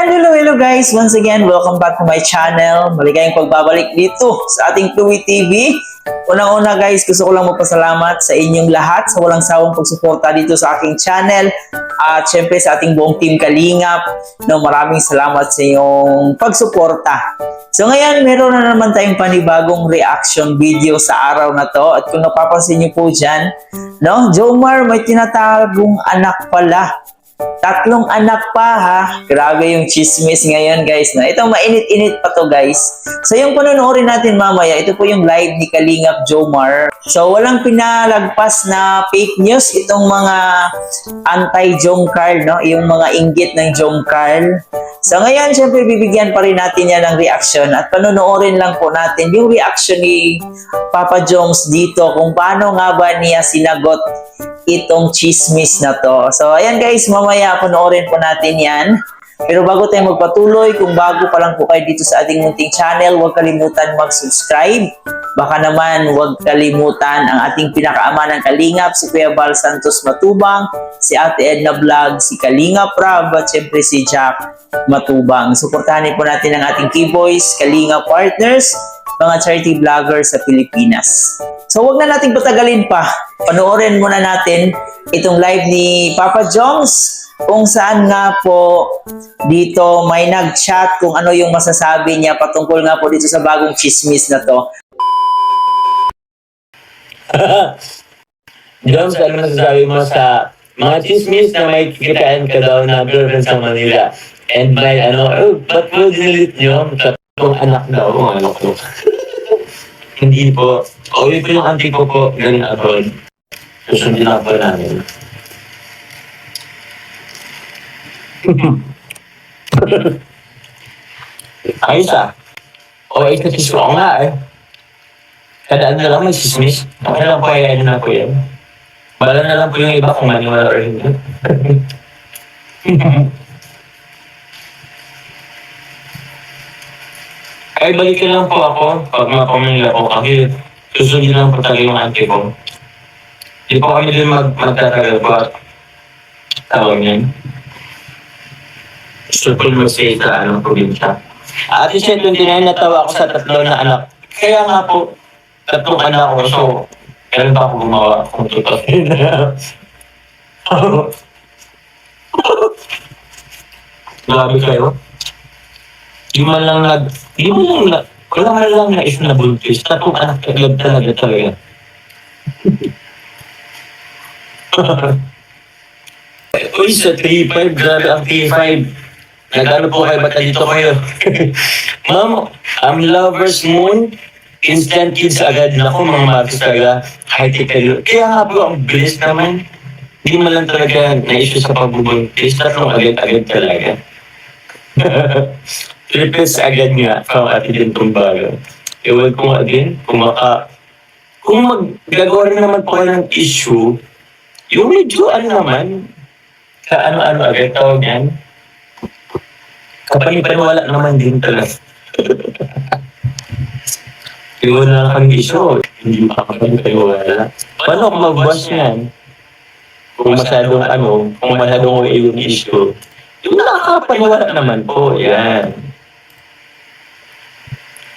Hello guys! Once again, welcome back to my channel. Maligayang pagbabalik dito sa ating Fluid TV. Unang-una guys, gusto ko lang magpasalamat sa inyong lahat sa walang sawang pagsuporta dito sa aking channel. At syempre sa ating buong team Kalingap. No, maraming salamat sa inyong pagsuporta. So ngayon, meron na naman tayong panibagong reaction video sa araw na to. At kung napapansin niyo po dyan, no, Jomar may tinatagong anak pala. 3 anak pa ha. Grabe yung chismis ngayon guys. No? Ito mainit-init pa to guys. So yung panonoorin natin mamaya, ito po yung live ni Kalingap Jomar. So walang pinalagpas na fake news itong mga anti-Jomcar, no? Yung mga inggit ng Jomcar. So ngayon, syempre bibigyan pa rin natin yan ng reaction at panonoorin lang po natin yung reaction ni Papa Joms dito kung paano nga ba niya sinagot itong chismis na to. So, ayan guys, mamaya panoorin po natin yan. Pero bago tayo magpatuloy, kung bago pa lang po kayo dito sa ating munting channel, huwag kalimutan mag-subscribe. Baka naman huwag kalimutan ang ating pinakaama ng Kalingap, si Kuya Val Santos Matubang, si Ate Edna Vlog, si Kalingap Rab, at syempre si Jack Matubang. Suportahan po natin ang ating K-Boys, Kalingap Partners, mga charity vloggers sa Pilipinas. So wag na nating patagalin pa. Panoorin muna natin itong live ni Papa Joms kung saan nga po dito may nag-chat kung ano yung masasabi niya patungkol nga po dito sa bagong chismis na to. Joms, ano masasabi mo sa mga chismis na may kikitain ka daw na girlfriend sa Manila? And may ba't mo dinilit nyo? 3 anak daw, ano ko. Hindi po. Uwi ko yung auntie ko po, galing abroad. Susundin ako namin. Ayos ah. O, ikatis ko nga eh. Kadaan na lang may chismis. Okay lang po, ano na po yan. Bala na lang po yung iba kung maniwala or hindi. Ay, balikin lang po ako pag mapamilya ko kasi susundin lang po talaga yung auntie ko. Hindi po kami din magtatagal po at tawag niyan. Gusto ko mag-stay sa probinsya. At yung 29, natawa ako sa 3 na anak. Kaya nga po, 3 anak ko. So, kailan pa ako gumawa kung totoo. Grabe kayo. Wala man lang naisip na buntis. 3 anak kagad talaga. Uy, sa 3-5, grabe ang 3-5. Nagano po kayo, ba't dito kayo? Ma'am, lovers moon, instant kids agad. Naku, mga martis talaga. High-tech kayo. Kaya nga po, ang bilis naman. Hindi man lang talaga na-issue sa pagbubuntis. 3 agad talaga. Triples agad nga, from Ate din Tumbaga. Ewan ko nga din, kung maggagawa rin naman po kayo ng issue, yung medyo naman, sa ano agad tawag yan, kapaniwala naman din talaga. Ewan na lang kang issue, hindi makapaniwala. Paano kung magbuwas yan? Kung masyadong yung issue, yung nakakapaniwala naman po, yan.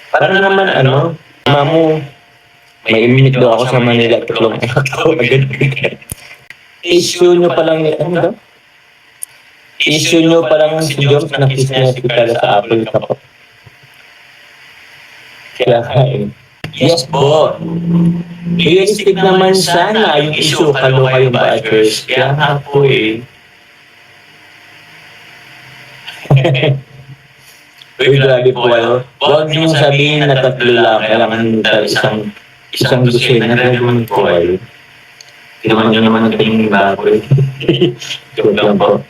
Para naman mamu, may minute daw ako sa Manila, 3 anak daw agad. Issue nyo palang issue nyo palang si Joms na kiss niya si Kala sa Apple ka po. Kaya yes po. Realistic naman sana yung issue kaloka yung backers. Kaya nga po eh. Uy, grabe po kayo. Huwag niyong sabihin na 3 lang. Kailangan isang dosena na naman po kayo. Tinaman niyo naman ang tingin baboy. Joke lang po.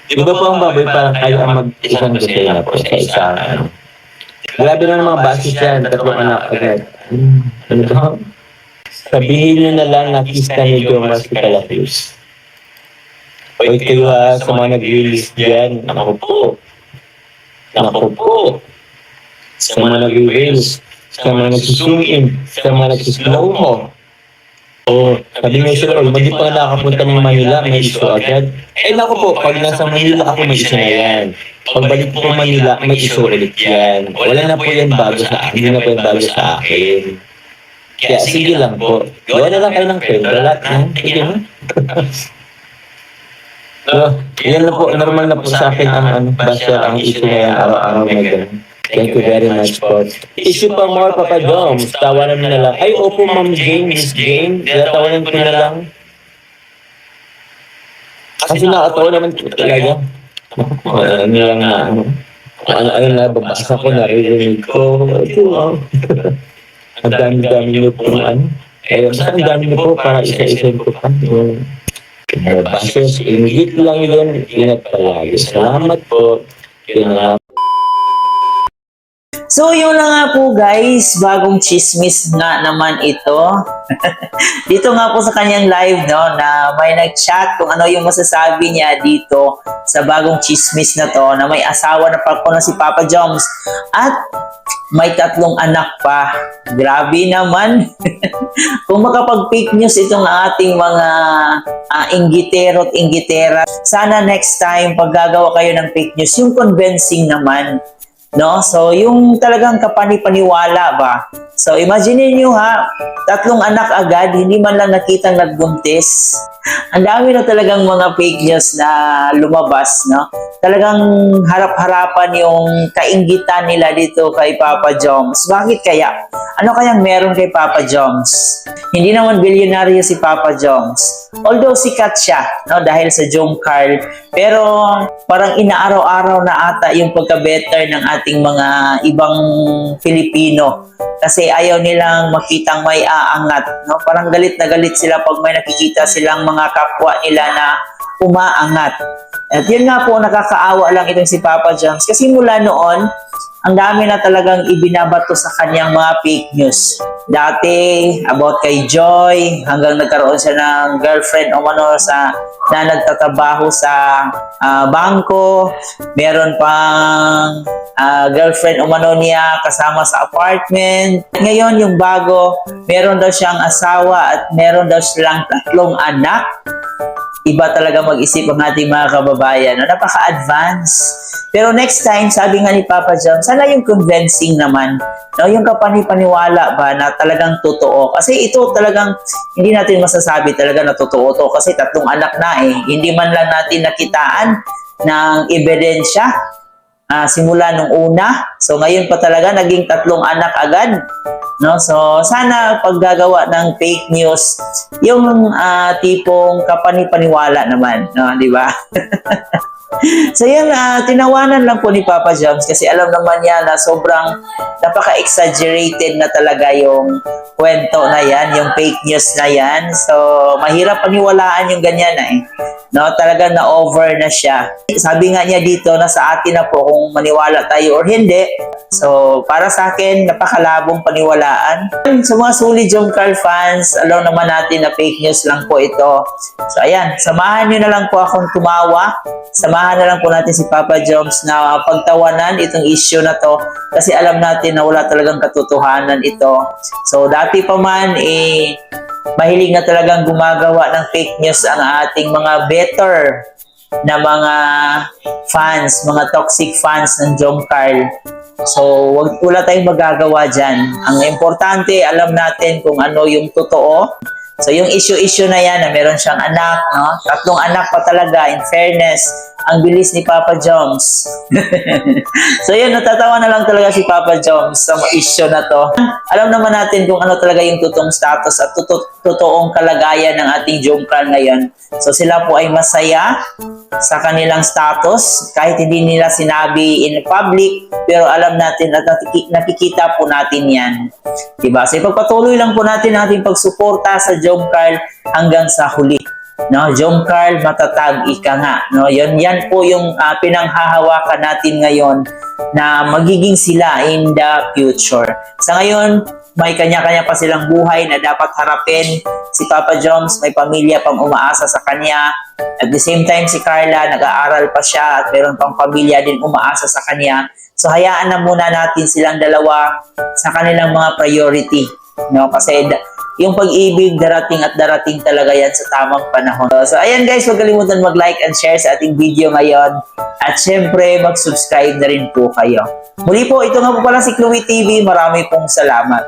Di ba po ang baboy parang kayo ang mag-isang dosena po sa isang Grabe na mga basis yan. 3 anak agad. Ano ba? Sabihin niyo na lang na kiss na ni Jomas si Calafuse. Uy, kayo sa mga nag-release dyan. Ako po. Sa mga nag-reels, sa mga nag-zoom in, sa mga nag-slow mo. Oo, sabi nga sila, hindi pa nga nakapunta ng Manila, may issue agad. Eh naku po, pag nasa Manila ako, may issue na yan. Pagbalik po Manila, may issue ulit yan. Wala na po yan bago sa akin, hindi na po yan bago sa akin. Kaya sige lang po, gawa na lang kayo ng kwento, lahat na, sige mo. So, yan na po, normal na po sa akin ang basher, ang issue na yan, araw-araw na ganun. Thank you very much po. Issue pa more, Papa Joms. Tawanan mo na lang. Ay, opo, Ma'am Jane, Miss Jane. Tawanan ko na lang. Kasi nakatawa naman po talaga. Ano lang na, ano na, babasa ko, naririnig ko. Wow. Ang dami-dami niyo po, ano. Eh, basta ang dami niyo po para isa-isa ko pa. Bashes, ingit lang yun. Ingat palagi. Salamat po. Yun na. So, yun na nga po guys, bagong chismis nga naman ito. Dito nga po sa kanyang live, no, na may nag-chat kung ano yung masasabi niya dito sa bagong chismis na to, na may asawa na pa po na si Papa Joms at may 3 anak pa. Grabe naman. Kung makapag-fake news itong ating mga inggitero at inggitera, sana next time pag gagawa kayo ng fake news, yung convincing naman. No? So, yung talagang kapani-paniwala ba? So, imagine niyo ha, 3 anak agad, hindi man lang nakitang nagbuntis. Ang dami na talagang mga fake news na lumabas, no? Talagang harap-harapan yung kainggitan nila dito kay Papa Joms. Bakit kaya? Ano kayang meron kay Papa Joms? Hindi naman bilyonaryo si Papa Joms. Although sikat siya, no, dahil sa Jom Carl, pero parang inaaraw-araw na ata yung pagka-better ng ating mga ibang Filipino. Kasi ayaw nilang makitang may aangat, no? Parang galit na galit sila pag may nakikita silang mga kapwa nila na umaangat. At yun nga po, nakakaawa lang itong si Papa Joms. Kasi mula noon, ang dami na talagang ibinabato sa kanyang mga fake news. Dati, about kay Joy, hanggang nagkaroon siya ng girlfriend o mano na nagtatrabaho sa bangko. Meron pang girlfriend o mano niya kasama sa apartment. Ngayon, yung bago, meron daw siyang asawa at meron daw silang 3 anak. Iba talaga mag-isip ang ating mga kababayan. No? Napaka-advance. Pero next time, sabi nga ni Papa John, sana yung convincing naman. No? Yung kapani-paniwala ba na talagang totoo. Kasi ito talagang hindi natin masasabi talaga na totoo to. Kasi 3 anak na eh. Hindi man lang natin nakitaan ng ebidensya simula nung una. So ngayon pa talaga naging 3 anak agad. No, so sana paggagawa ng fake news, yung tipong kapani-paniwala naman, no, di ba? So yan, tinawanan lang po ni Papa Joms kasi alam naman niya na sobrang napaka-exaggerated na talaga yung kwento na yan, yung fake news na yan. So mahirap paniwalaan yung ganyan na eh. No, talaga na-over na siya. Sabi nga niya dito na sa atin na po kung maniwala tayo or hindi. So, para sa akin, napakalabong paniwalaan. Sa mga sulit Jom Carl fans, alam naman natin na fake news lang po ito. So, ayan, samahan nyo na lang po akong tumawa. Samahan na lang po natin si Papa Joms na pagtawanan itong issue na to. Kasi alam natin na wala talagang katotohanan ito. So, dati pa man, mahilig na talagang gumagawa ng fake news ang ating mga better na mga fans, mga toxic fans ng Jom Carl. So, wala tayong magagawa dyan. Ang importante, alam natin kung ano yung totoo. So, yung issue na yan na meron siyang anak, no? 3 anak pa talaga, in fairness. Ang bilis ni Papa Joms. So, yun, natatawa na lang talaga si Papa Joms sa issue na to. Alam naman natin kung ano talaga yung totoong status at totoong kalagayan ng ating Jom Carl ngayon. So, sila po ay masaya sa kanilang status kahit hindi nila sinabi in public, pero alam natin at nakikita po natin yan, diba? So ipagpatuloy lang po natin ang ating pagsuporta sa Jom Carl hanggang sa huli, no? Jom Carl matatag, ika nga, no? Yan po yung pinanghahawakan natin ngayon na magiging sila in the future. Sa ngayon, may kanya-kanya pa silang buhay na dapat harapin. Si Papa Joms may pamilya pang umaasa sa kanya. At the same time, si Carla nag-aaral pa siya at meron pang pamilya din umaasa sa kanya. So hayaan na muna natin silang dalawa sa kanilang mga priority. No? Kasi yung pag-ibig darating at darating talaga yan sa tamang panahon. So ayan guys, huwag kalimutan mag-like and share sa ating video ngayon. At syempre, mag-subscribe na rin po kayo. Muli po, ito nga po pala si Chloe TV. Marami pong salamat.